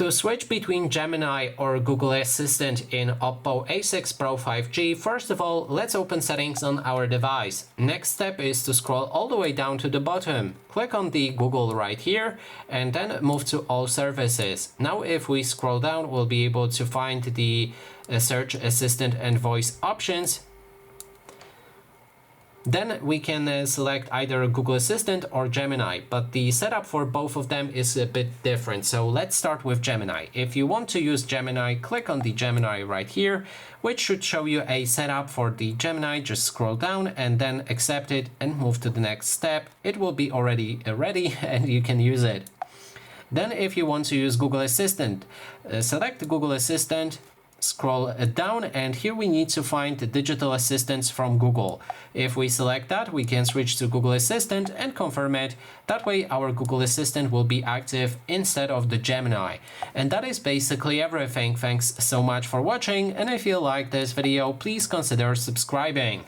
To switch between Gemini or Google Assistant in Oppo A6 Pro 5G, first of all, let's open settings on our device. Next step is to scroll all the way down to the bottom. Click on the Google right here and then move to all services. Now if we scroll down, we'll be able to find the search assistant and voice options. Then we can select either Google Assistant or Gemini, but the setup for both of them is a bit different. So let's start with Gemini. If you want to use Gemini, click on the Gemini right here, which should show you a setup for the Gemini. Just scroll down and then accept it and move to the next step. It will be already ready and you can use it. Then if you want to use Google Assistant, select Google Assistant, scroll down, and here we need to find the digital assistants from Google. If we select that, we can switch to Google Assistant and confirm it. That way our Google Assistant will be active instead of the Gemini. And that is basically everything. Thanks so much for watching, and if you like this video, please consider subscribing.